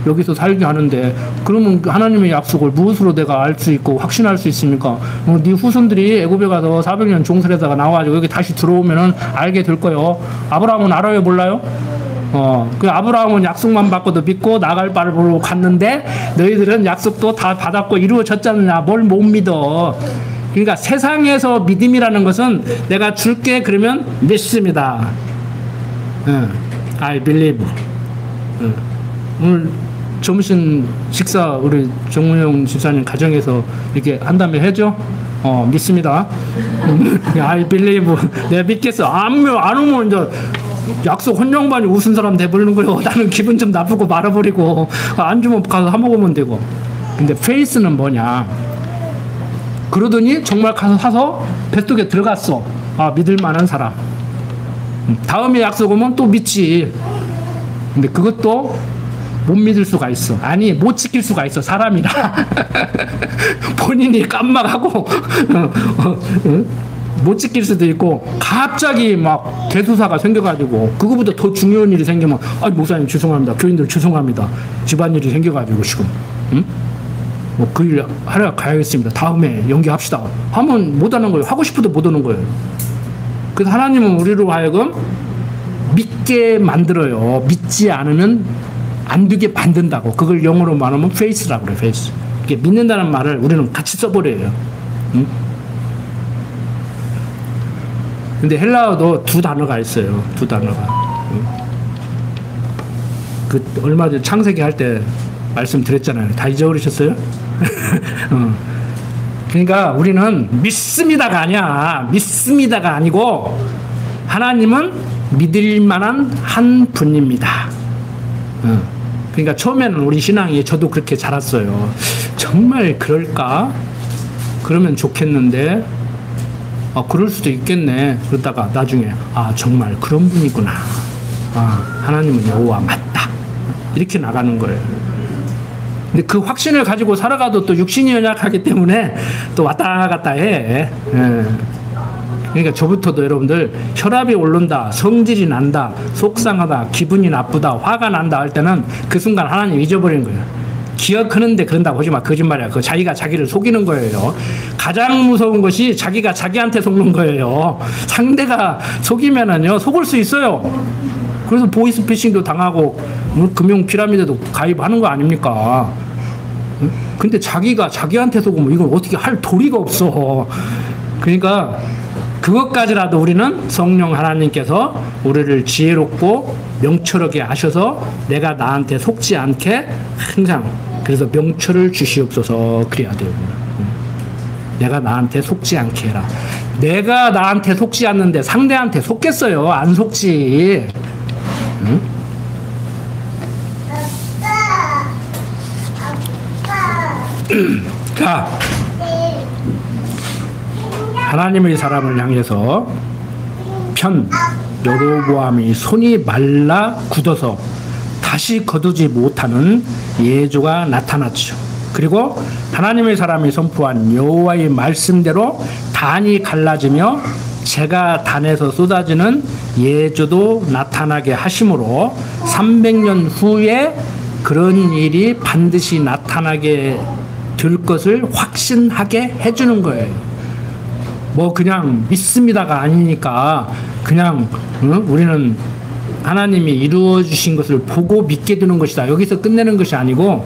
여기서 살게 하는데 그러면 하나님의 약속을 무엇으로 내가 알 수 있고 확신할 수 있습니까? 네 후손들이 애굽에 가서 400년 종살이다가 나와가지고 여기 다시 들어오면은 알게 될 거예요. 아브라함은 알아요 몰라요? 그 아브라함은 약속만 받고도 믿고 나갈 바를 보러 갔는데 너희들은 약속도 다 받았고 이루어졌잖냐. 뭘 못 믿어. 그러니까 세상에서 믿음이라는 것은 내가 줄게 그러면 믿습니다. I believe. 오늘 점심 식사 우리 정문영 집사님 가정에서 이렇게 한 다음에 해줘? 믿습니다. I believe. 내가 믿겠어. 안 오면 이제 약속 헌정반이 웃은 사람 돼버리는 거예요. 나는 기분 좀 나쁘고 말아버리고, 안 주면 가서 사 먹으면 되고. 근데 페이스는 뭐냐? 그러더니 정말 가서 사서 뱃속에 들어갔어. 믿을 만한 사람. 다음에 약속 오면 또 믿지. 근데 그것도 못 믿을 수가 있어. 아니, 못 지킬 수가 있어. 사람이라. 본인이 깜빡하고 못 지킬 수도 있고, 갑자기 막 대수사가 생겨가지고, 그거보다 더 중요한 일이 생기면, 목사님 죄송합니다. 교인들 죄송합니다. 집안일이 생겨가지고 지금 그 일 하러 가야겠습니다. 다음에 연기합시다 하면 못하는 거예요. 하고 싶어도 못하는 거예요. 그래서 하나님은 우리로 하여금 믿게 만들어요. 믿지 않으면 안 되게 만든다고. 그걸 영어로 말하면 faith라고 그래요. faith. 이게 믿는다는 말을 우리는 같이 써버려요. 근데 헬라어도 두 단어가 있어요. 두 단어가. 그 얼마 전에 창세기 할 때 말씀드렸잖아요. 다 잊어버리셨어요? 그러니까 우리는 믿습니다가 아니야. 믿습니다가 아니고, 하나님은 믿을 만한 한 분입니다. 그러니까 처음에는 우리 신앙이, 저도 그렇게 자랐어요. 정말 그럴까? 그러면 좋겠는데, 그럴 수도 있겠네. 그러다가 나중에, 정말 그런 분이구나. 하나님은 여호와 맞다. 이렇게 나가는 거예요. 근데 그 확신을 가지고 살아가도 또 육신이 연약하기 때문에 또 왔다 갔다 해. 그러니까 저부터도 여러분들, 혈압이 오른다, 성질이 난다, 속상하다, 기분이 나쁘다, 화가 난다 할 때는 그 순간 하나님 잊어버리는 거예요. 기억하는데 그런다고 하지 마. 거짓말이야. 그 자기가 자기를 속이는 거예요. 가장 무서운 것이 자기가 자기한테 속는 거예요. 상대가 속이면은요, 속을 수 있어요. 그래서 보이스피싱도 당하고 금융 피라미드도 가입하는 거 아닙니까? 근데 자기가 자기한테 속으면 이걸 어떻게 할 도리가 없어. 그러니까 그것까지라도 우리는 성령 하나님께서 우리를 지혜롭고 명철하게 하셔서 내가 나한테 속지 않게 항상, 그래서 명철을 주시옵소서 그래야 돼요. 내가 나한테 속지 않게 해라. 내가 나한테 속지 않는데 상대한테 속겠어요? 안 속지. 자, 하나님의 사람을 향해서 여로보암이 손이 말라 굳어서 다시 거두지 못하는 예조가 나타났죠. 그리고 하나님의 사람이 선포한 여호와의 말씀대로 단이 갈라지며 재가 단에서 쏟아지는 예조도 나타나게 하심으로 300년 후에 그런 일이 반드시 나타나게 될 것을 확신하게 해주는 거예요. 뭐 그냥 믿습니다가 아니니까 그냥 우리는 하나님이 이루어 주신 것을 보고 믿게 되는 것이다, 여기서 끝내는 것이 아니고,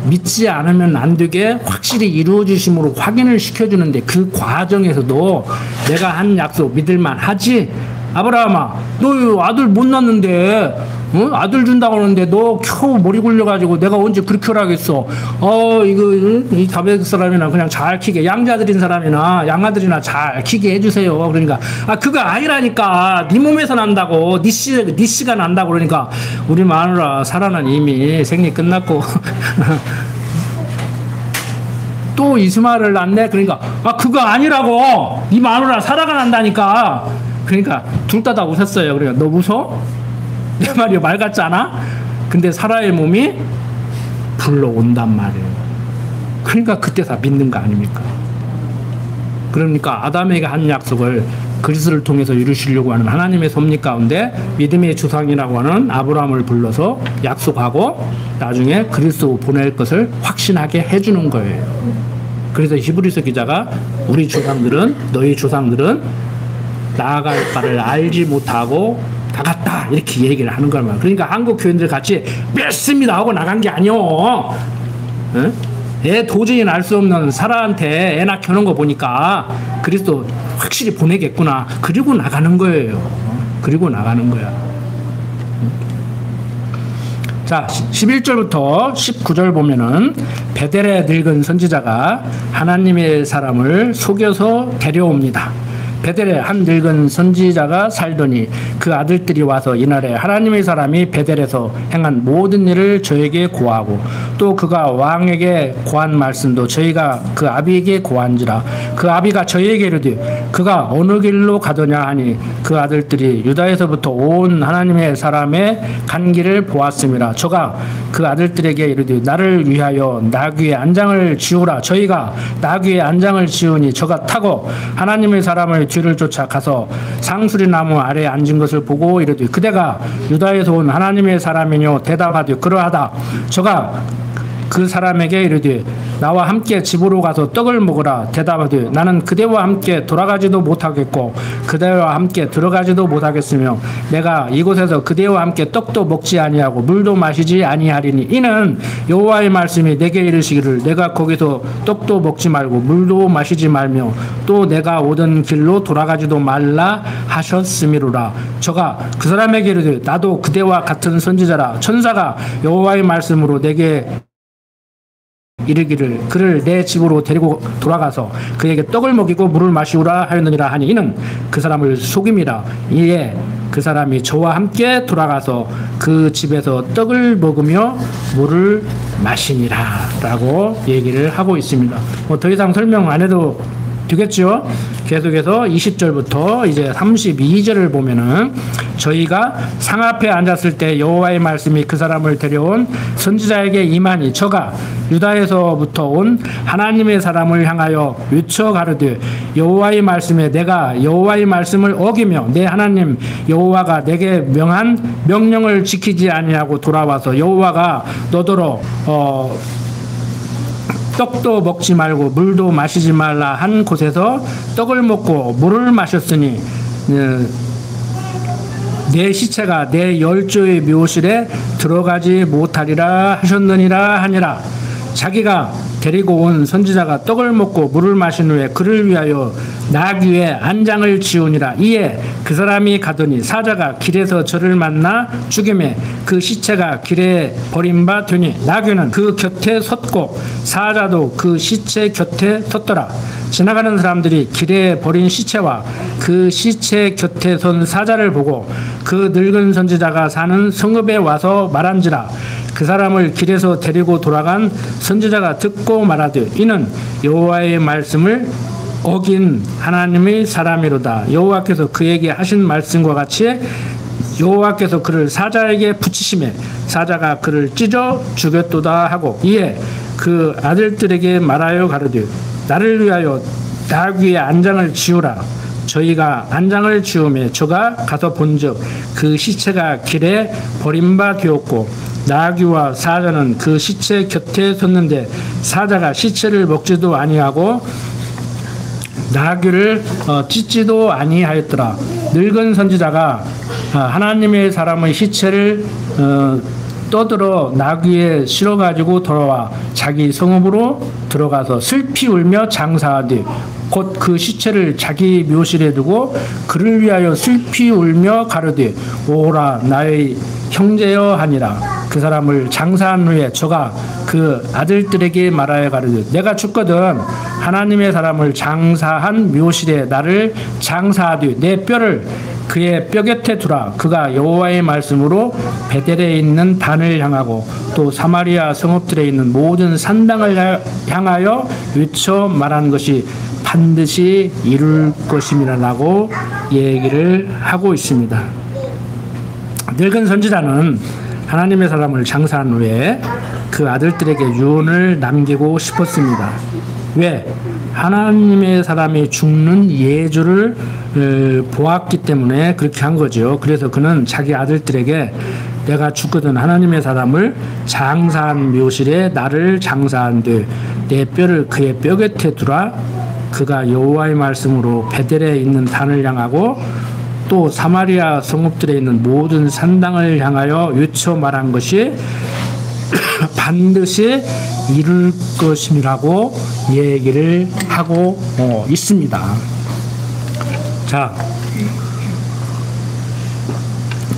믿지 않으면 안 되게 확실히 이루어 주심으로 확인을 시켜주는데, 그 과정에서도 내가 한 약속 믿을만 하지? 아브라함아, 너 아들 못 낳는데 아들 준다고 하는데 너 겨우 머리 굴려가지고 내가 언제 그렇게 하라겠어. 이 다베 사람이나 그냥 잘 키게, 양자들인 사람이나 양아들이나 잘 키게 해주세요. 그러니까 그거 아니라니까. 네 몸에서 난다고, 네 씨가 난다고. 그러니까 우리 마누라 사라는 이미 생리 끝났고 또 이스마엘을 낳네. 그러니까 그거 아니라고, 네 마누라 사라가 난다니까. 그러니까 둘 다 웃었어요. 그러니까 너 웃어? 내 말이 말 같지 않아? 근데 사라의 몸이 불러온단 말이에요. 그러니까 그때 다 믿는 거 아닙니까? 그러니까 아담에게 한 약속을 그리스도를 통해서 이루시려고 하는 하나님의 섭리 가운데 믿음의 조상이라고 하는 아브라함을 불러서 약속하고 나중에 그리스도 보낼 것을 확신하게 해주는 거예요. 그래서 히브리서 기자가 우리 조상들은, 너희 조상들은 나아갈 바를 알지 못하고 나갔다, 이렇게 얘기를 하는 거란. 그러니까 한국 교인들 같이 믿습니다 하고 나간 게 아니오. 애 도저히 날 수 없는 사라한테 애 낳혀놓은 거 보니까 그리스도 확실히 보내겠구나, 그리고 나가는 거예요. 그리고 나가는 거야. 자, 11절부터 19절 보면은 베델의 늙은 선지자가 하나님의 사람을 속여서 데려옵니다. 베델에 한 늙은 선지자가 살더니 그 아들들이 와서 이날에 하나님의 사람이 베델에서 행한 모든 일을 저에게 고하고 또 그가 왕에게 고한 말씀도 저희가 그 아비에게 고한지라. 그 아비가 저희에게 이르되 그가 어느 길로 가더냐 하니 그 아들들이 유다에서부터 온 하나님의 사람의 간 길을 보았음이라. 저가 그 아들들에게 이르되 나를 위하여 나귀의 안장을 지우라. 저희가 나귀의 안장을 지우니 저가 타고 하나님의 사람을 뒤를 쫓아 가서 상수리 나무 아래에 앉은 것을 보고 이르되 그대가 유다에서 온 하나님의 사람이뇨. 대답하되 그러하다. 저가 그 사람에게 이르되 나와 함께 집으로 가서 떡을 먹으라. 대답하되 나는 그대와 함께 돌아가지도 못하겠고 그대와 함께 들어가지도 못하겠으며 내가 이곳에서 그대와 함께 떡도 먹지 아니하고 물도 마시지 아니하리니 이는 여호와의 말씀이 내게 이르시기를 내가 거기서 떡도 먹지 말고 물도 마시지 말며 또 내가 오던 길로 돌아가지도 말라 하셨음이로라. 저가 그 사람에게 이르되 나도 그대와 같은 선지자라. 천사가 여호와의 말씀으로 내게 이르기를 그를 내 집으로 데리고 돌아가서 그에게 떡을 먹이고 물을 마시우라 하였느니라 하니 이는 그 사람을 속임이라. 이에 그 사람이 저와 함께 돌아가서 그 집에서 떡을 먹으며 물을 마시니라 라고 얘기를 하고 있습니다. 더 이상 설명 안 해도 되겠죠? 계속해서 20절부터 이제 32절을 보면은 저희가 상 앞에 앉았을 때 여호와의 말씀이 그 사람을 데려온 선지자에게 임하니 저가 유다에서부터 온 하나님의 사람을 향하여 외쳐 가르되 여호와의 말씀에 내가 여호와의 말씀을 어기며 내 하나님 여호와가 내게 명한 명령을 지키지 아니하고 돌아와서 여호와가 너더러 떡도 먹지 말고 물도 마시지 말라 한 곳에서 떡을 먹고 물을 마셨으니 내 시체가 내 열조의 묘실에 들어가지 못하리라 하셨느니라 하니라. 자기가 데리고 온 선지자가 떡을 먹고 물을 마신 후에 그를 위하여 나귀의 안장을 지우니라. 이에 그 사람이 가더니 사자가 길에서 저를 만나 죽임에 그 시체가 길에 버림바 되니 나귀는 그 곁에 섰고 사자도 그 시체 곁에 섰더라. 지나가는 사람들이 길에 버린 시체와 그 시체 곁에 선 사자를 보고 그 늙은 선지자가 사는 성읍에 와서 말한지라. 그 사람을 길에서 데리고 돌아간 선지자가 듣고 말하되 이는 여호와의 말씀을 어긴 하나님의 사람이로다. 여호와께서 그에게 하신 말씀과 같이 여호와께서 그를 사자에게 붙이심에 사자가 그를 찢어 죽였도다 하고 이에 그 아들들에게 말하여 가르되 나를 위하여 나귀의 안장을 지우라. 저희가 안장을 지우매 저가 가서 본즉 그 시체가 길에 버림바 되었고 나귀와 사자는 그 시체 곁에 섰는데 사자가 시체를 먹지도 아니하고 나귀를 찢지도 아니하였더라. 늙은 선지자가 하나님의 사람의 시체를 떠들어 나귀에 실어가지고 돌아와 자기 성읍으로 들어가서 슬피 울며 장사하되 곧 그 시체를 자기 묘실에 두고 그를 위하여 슬피 울며 가르되 오라 나의 형제여 하니라. 그 사람을 장사한 후에 저가 그 아들들에게 말하여 가르되 내가 죽거든 하나님의 사람을 장사한 묘실에 나를 장사하되 내 뼈를 그의 뼈 곁에 두라. 그가 여호와의 말씀으로 베델에 있는 단을 향하고 또 사마리아 성읍들에 있는 모든 산당을 향하여 외쳐 말한 것이 반드시 이룰 것임이라고 얘기를 하고 있습니다. 늙은 선지자는 하나님의 사람을 장사한 후에 그 아들들에게 유언을 남기고 싶었습니다. 왜? 하나님의 사람이 죽는 예주를 보았기 때문에 그렇게 한 거죠. 그래서 그는 자기 아들들에게 내가 죽거든 하나님의 사람을 장사한 묘실에 나를 장사한데 내 뼈를 그의 뼈 곁에 두라. 그가 여호와의 말씀으로 베델에 있는 단을 향하고 또 사마리아 성읍들에 있는 모든 산당을 향하여 외쳐 말한 것이 반드시 이룰 것임이라고 얘기를 하고 있습니다. 자,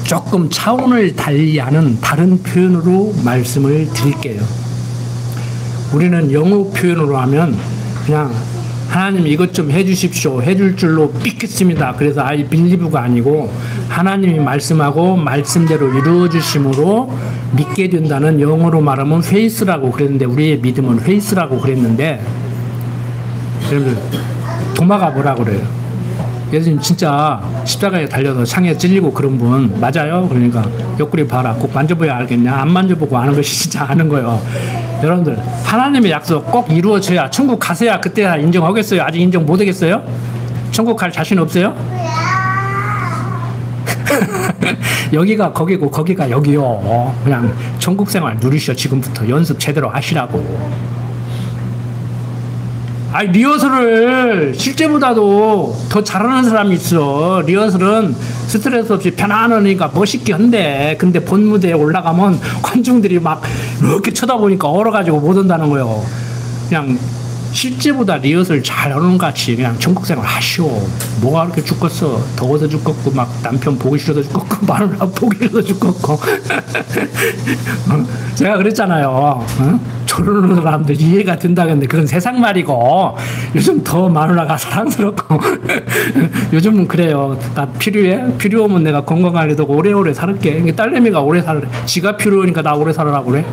조금 차원을 달리하는 다른 표현으로 말씀을 드릴게요. 우리는 영어 표현으로 하면 그냥 하나님 이것 좀 해주십시오. 해줄 줄로 믿겠습니다. 그래서 I believe가 아니고 하나님이 말씀하고 말씀대로 이루어주심으로 믿게 된다는 영어로 말하면 faith라고 그랬는데 우리의 믿음은 faith라고 그랬는데 여러분 도마가 뭐라 그래요? 예수님 진짜 십자가에 달려서 창에 찔리고 그런 분 맞아요? 그러니까 옆구리 봐라. 꼭 만져봐야 알겠냐? 안 만져보고 아는 것이 진짜 아는 거예요. 여러분들 하나님의 약속 꼭 이루어져야 천국 가서야 그때 인정하겠어요? 아직 인정 못하겠어요? 천국 갈 자신 없어요? 여기가 거기고 거기가 여기요. 그냥 천국 생활 누리셔. 지금부터 연습 제대로 하시라고. 아니 리허설을 실제보다도 더 잘하는 사람이 있어. 리허설은 스트레스 없이 편안하니까 멋있게 한대. 근데 본 무대에 올라가면 관중들이 막 이렇게 쳐다보니까 얼어가지고 못 온다는 거예요. 그냥 실제보다 리허설 잘하는 같이 그냥 천국생활 하시오. 뭐가 그렇게 죽겠어. 더워서 죽겠고 막 남편 보기 싫어서 죽겠고 마누라 보기 싫어서 죽겠고 제가 그랬잖아요. 저러는 사람들 이해가 된다는데 그건 세상 말이고 요즘 더 마누라가 사랑스럽고 요즘은 그래요. 나 필요해? 필요하면 내가 건강하려고 오래오래 살을게. 딸내미가 오래 살래. 지가 필요하니까 나 오래 살으라고 그래.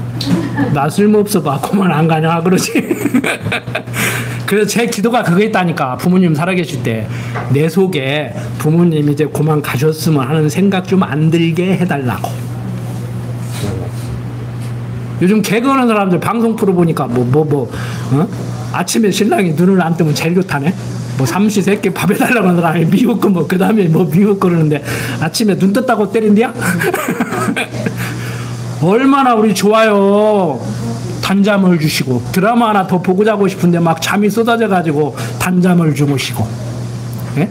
나 쓸모없어 봐. 그만 안 가냐 그러지. 그래서 제 기도가 그거 있다니까. 부모님 살아계실 때 내 속에 부모님 이제 그만 가셨으면 하는 생각 좀 안 들게 해달라고. 요즘 개그하는 사람들 방송 프로 보니까 아침에 신랑이 눈을 안 뜨면 제일 좋다네. 뭐 삼시세끼 밥 해달라고 하는 사람이 미웠고 뭐 그 다음에 뭐 미웠고 그러는데 아침에 눈 떴다고 때린대야? 얼마나 우리 좋아요. 단잠을 주시고 드라마 하나 더 보고 자고 싶은데 막 잠이 쏟아져 가지고 단잠을 주무시고 예?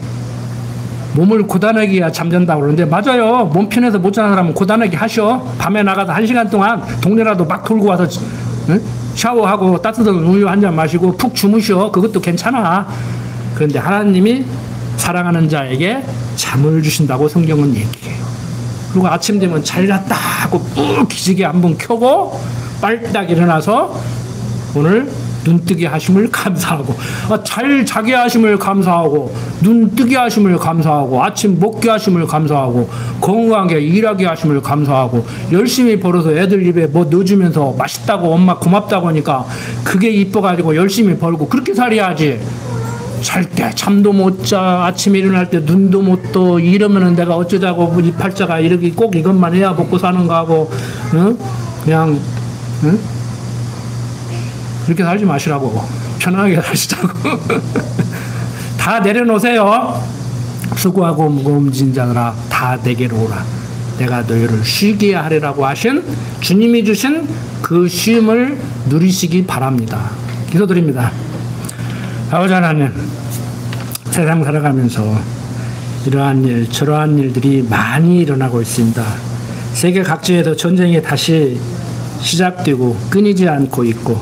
몸을 고단하게 해야 잠잔다고 그러는데 맞아요. 몸 편해서 못 자는 사람은 고단하게 하셔. 밤에 나가서 1시간 동안 동네라도 막 돌고 와서 예? 샤워하고 따뜻한 우유 한 잔 마시고 푹 주무셔. 그것도 괜찮아. 그런데 하나님이 사랑하는 자에게 잠을 주신다고 성경은 얘기해요. 그리고 아침 되면 잘났다 하고 푹 기지개 한번 켜고 빨딱 일어나서 오늘 눈뜨게 하심을 감사하고 잘 자게 하심을 감사하고 눈뜨게 하심을 감사하고 아침 먹게 하심을 감사하고 건강하게 일하게 하심을 감사하고 열심히 벌어서 애들 입에 뭐 넣어주면서 맛있다고 엄마 고맙다고 하니까 그게 이뻐가지고 열심히 벌고 그렇게 살아야지. 잘 때 잠도 못 자, 아침에 일어날 때 눈도 못 떠. 이러면은 내가 어쩌자고 이 팔자가 이렇게 꼭 이것만 해야 먹고 사는가 하고 응? 그냥 응? 그렇게 살지 마시라고. 편하게 사시자고. 다 내려놓으세요. 수고하고 무거운 짐 자들아 다 내게로 오라. 내가 너희를 쉬게 하리라고 하신 주님이 주신 그 쉼을 누리시기 바랍니다. 기도드립니다. 아버지 하나님, 세상 살아가면서 이러한 일 저러한 일들이 많이 일어나고 있습니다. 세계 각지에도 전쟁이 다시 시작되고 끊이지 않고 있고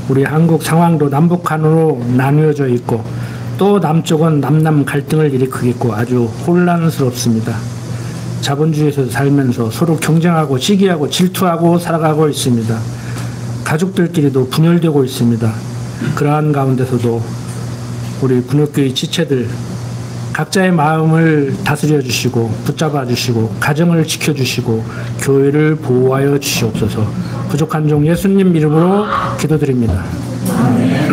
우리 한국 상황도 남북한으로 나누어져 있고 또 남쪽은 남남 갈등을 일으키고 있고 아주 혼란스럽습니다. 자본주의에서 살면서 서로 경쟁하고 시기하고 질투하고 살아가고 있습니다. 가족들끼리도 분열되고 있습니다. 그러한 가운데서도 우리 군역교회 지체들 각자의 마음을 다스려 주시고 붙잡아 주시고 가정을 지켜 주시고 교회를 보호하여 주시옵소서. 부족한 종 예수님 이름으로 기도드립니다. 아멘.